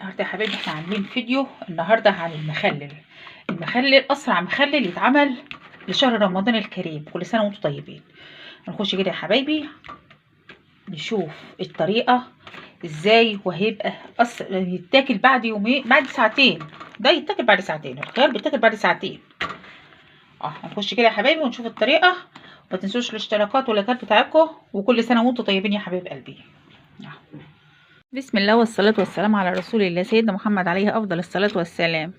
النهارده يا حبايبي احنا عاملين فيديو النهارده عن المخلل اسرع مخلل يتعمل لشهر رمضان الكريم. كل سنه وانتم طيبين. هنخش كده يا حبايبي نشوف الطريقه ازاي، وهيبقى يتاكل بعد يومين، بعد ساعتين. ده يتاكل بعد ساعتين، الخيار بيتاكل بعد ساعتين. هنخش كده يا حبايبي ونشوف الطريقه. ما تنسوش الاشتراكات واللايكات بتاعتكم، وكل سنه وانتم طيبين يا حبايب قلبي. بسم الله والصلاة والسلام على رسول الله سيدنا محمد عليه أفضل الصلاة والسلام.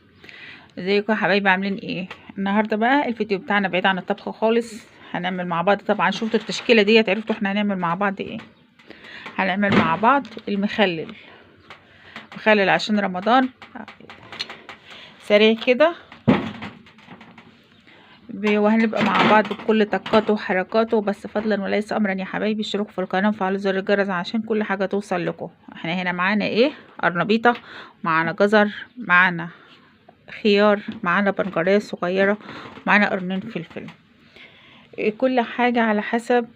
ازيكم يا حبايبي، عاملين ايه؟ النهارده بقى الفيديو بتاعنا بعيد عن الطبخ خالص. هنعمل مع بعض، طبعا شفتوا التشكيلة ديت عرفتوا احنا هنعمل مع بعض ايه. هنعمل مع بعض المخلل عشان رمضان سريع كده، وهنبقى مع بعض بكل طاقاته وحركاته. بس فضلا وليس امرا يا حبايبي، اشتركوا في القناه وفعلوا زر الجرس عشان كل حاجه توصل لكم. احنا هنا معانا ايه؟ قرنبيطه، معانا جزر، معانا خيار، معانا بنجرية صغيره، معانا قرنين فلفل. كل حاجه على حسب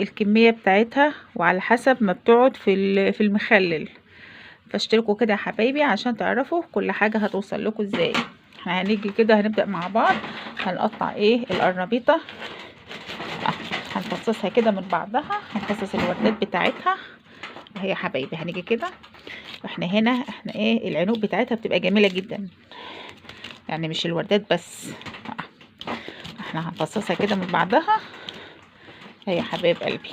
الكميه بتاعتها وعلى حسب ما بتقعد في المخلل. فاشتركوا كده يا حبايبي عشان تعرفوا كل حاجه هتوصل لكم ازاي. احنا هنيجي كده هنبدأ مع بعض. هنقطع ايه القرنبيطة، هنفصصها كده من بعضها، هنفصص الوردات بتاعتها اهي يا حبايبي. هنيجي كده احنا ايه العنق بتاعتها بتبقى جميلة جدا، يعني مش الوردات بس. احنا هنفصصها كده من بعضها اهي يا حبايب قلبي.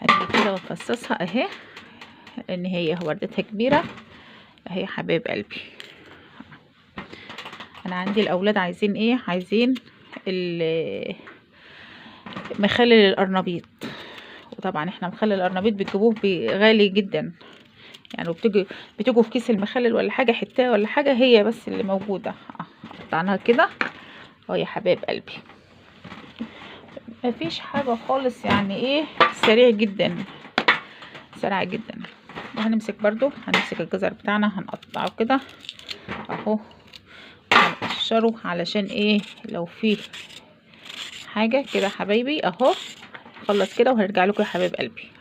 هنيجي كده ونفصصها اهي، ان هي وردتها كبيرة اهي يا حبايب قلبي. انا عندي الاولاد عايزين ايه؟ عايزين مخلل القرنبيط. وطبعا احنا مخلل القرنبيط بتجيبوه غالي جدا، يعني بتجوا في كيس المخلل ولا حاجه، حته ولا حاجه هي بس اللي موجوده. قطعناها كده اهو يا حبايب قلبي. مفيش حاجه خالص، يعني ايه سريع جدا، سريع جدا. وهنمسك برضو الجزر بتاعنا هنقطعه كده اهو، هنقشره علشان ايه لو فيه حاجه كده حبايبي اهو. خلص كده وهرجع لكم يا حبايب قلبي.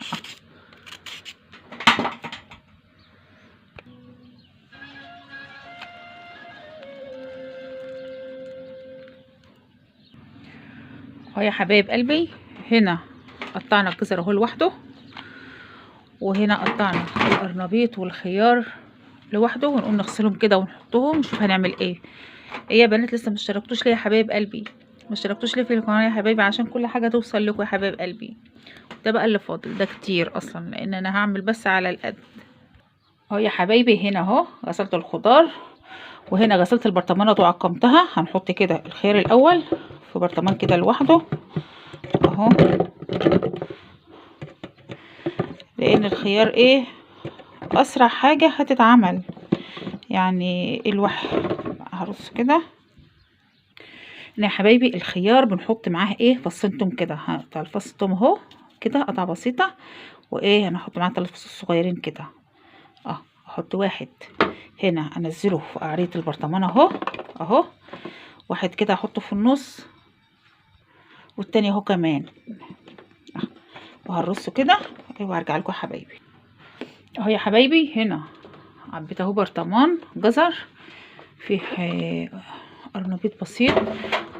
اهو يا حبايب قلبي، هنا قطعنا الجزر اهو لوحده، وهنا قطعنا القرنبيط والخيار لوحده، ونقوم نغسلهم كده ونحطهم نشوف هنعمل ايه. ايه يا بنات لسه ما اشتركتوش ليه يا حبايب قلبي؟ ما اشتركتوش ليه في القناه يا حبايبي عشان كل حاجه توصل لكم يا حبايب قلبي. ده بقى اللي فاضل، ده كتير اصلا لان انا هعمل بس على القد. اهو يا حبايبي هنا اهو غسلت الخضار، وهنا غسلت البرطمانات وعقمتها. هنحط كده الخيار الاول في برطمان كده لوحده اهو، لان الخيار ايه اسرع حاجه هتتعمل، يعني هرص كده. هنا يا حبايبي الخيار بنحط معاه ايه فصين توم كده، هقطع الفص توم اهو كده قطعه بسيطه، وايه هنحط معاه 3 فصوص صغيرين كده احط واحد هنا انزله في قعريه البرطمان اهو واحد كده احطه في النص، والتاني اهو كمان وهرصه كده وهرجع لكم يا حبايبي. اهو يا حبايبي هنا عبيت اهو برطمان جزر فيه قرنبيط بسيط،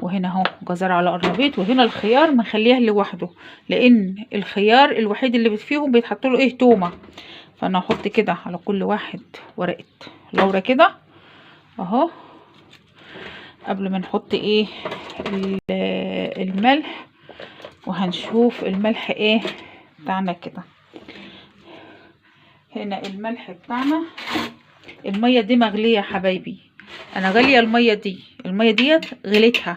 وهنا اهو جزر على قرنبيط، وهنا الخيار مخليه لوحده لان الخيار الوحيد اللي فيهم بيتحط له ايه تومه. فانا هحط كده على كل واحد ورقه لورا كده اهو، قبل ما نحط ايه الملح. وهنشوف الملح ايه بتاعنا كده. هنا الملح بتاعنا، الميه دي مغليه يا حبايبي، انا غاليه الميه ديت غليتها،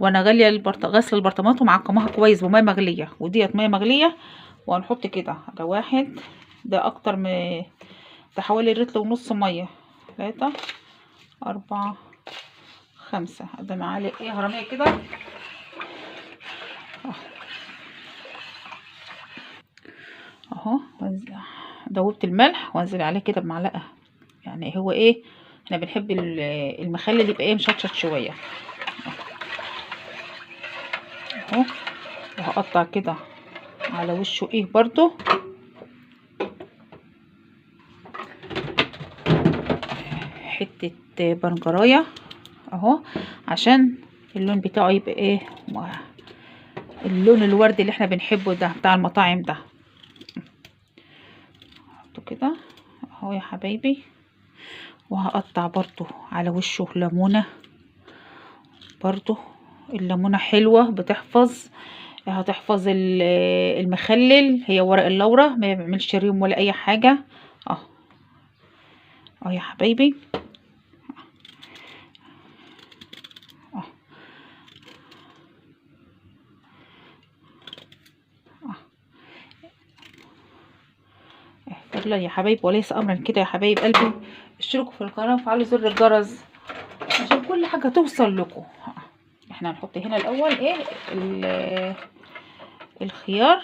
وانا غاليه غسل البرطمانات ومعقماها كويس بميه مغليه، وديت ميه مغليه. وهنحط كده ده واحد، ده اكتر من ده حوالي لتر ونص ميه، 3 4 5 ده معالق ايه هرميه كده اهو. دوبت الملح وانزل عليه كده بمعلقه، يعني هو ايه احنا بنحب المخلل يبقى ايه مشطشط شويه اهو. وهقطع كده على وشه ايه برضو حتة بنجراية اهو، عشان اللون بتاعه يبقى ايه، اللون الوردي اللي احنا بنحبه ده بتاع المطاعم ده. احطه كده اهو يا حبايبي. وهقطع برضو على وشه ليمونة، برضو الليمونة حلوة هتحفظ المخلل، هي ورق اللورة ما بيعملش ريم ولا اي حاجة. اه يا حبايبي. يلا يا حبايب، وليس امرا كده يا حبايب قلبي، اشتركوا في القناه وفعلوا زر الجرس عشان كل حاجه توصل لكم. احنا هنحط هنا الاول ايه الخيار.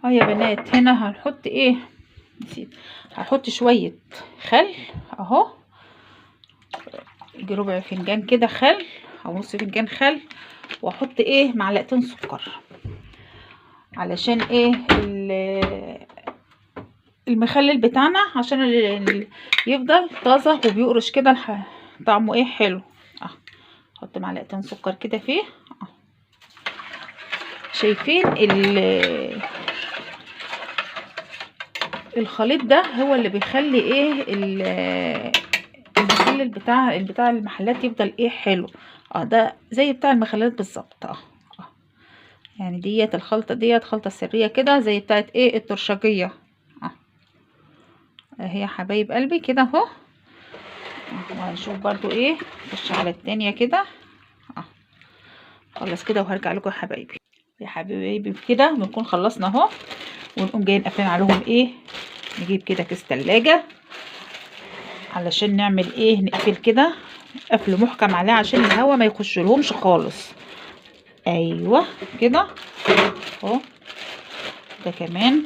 يا بنات، هنا هنحط ايه، نسيت، هحط شويه خل اهو، يجي ربع فنجان كده خل او نص فنجان خل، واحط ايه معلقتين سكر، علشان ايه المخلل بتاعنا عشان يفضل طازه وبيقرش كده طعمه ايه حلو. احط معلقتين سكر كده فيه. شايفين الخليط ده هو اللي بيخلي ايه المخلل بتاع المحلات يفضل ايه حلو. ده زي بتاع المخللات بالظبط. يعني ديت الخلطه ديت خلطه سريه كده زي بتاعت ايه الترشجيه. اهي يا حبايب قلبي كده اهو. وهنشوف برضو ايه، نخش على التانية كده. خلص كده وهرجع لكم يا حبايبي كده بنكون خلصنا اهو، ونقوم جايين قافلين عليهم ايه، نجيب كده كيس تلاجة علشان نعمل ايه، نقفل كده قفل محكم عليه عشان الهواء ما يخش لهمش خالص. ايوه كده اهو. ده كمان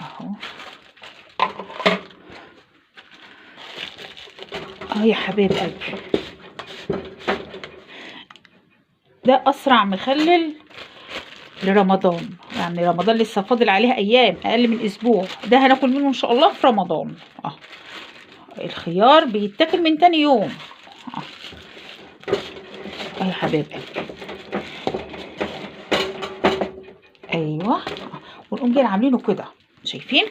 اهو يا حبايب قلبي. ده اسرع مخلل لرمضان، يعني رمضان لسه فاضل عليها ايام، اقل من اسبوع، ده هناكل منه ان شاء الله في رمضان. الخيار بيتاكل من تاني يوم. يا حبايبي ايوه. ونقوم جايين عاملينه كده، شايفين،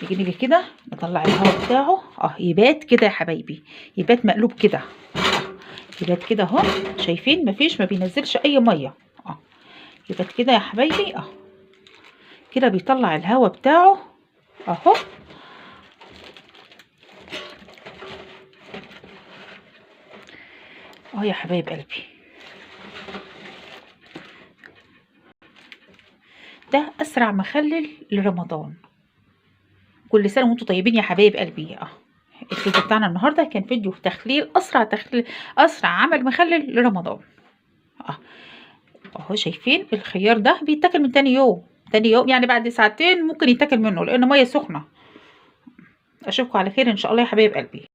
نيجي كده نطلع الهواء بتاعه يبات كده يا حبايبي، يبات مقلوب كده. يبات كده اهو، شايفين مفيش، ما بينزلش اي ميه. يبات كده يا حبايبي كده بيطلع الهواء بتاعه اهو. يا حبايب قلبي. ده اسرع مخلل لرمضان. كل سنه وانتم طيبين يا حبايب قلبي. الفيديو بتاعنا النهارده كان فيديو تخليل، اسرع عمل مخلل لرمضان. اهو شايفين الخيار ده بيتاكل من تاني يوم، يعني بعد ساعتين ممكن يتاكل منه لان ميه سخنه. اشوفكم على خير ان شاء الله يا حبايب قلبي.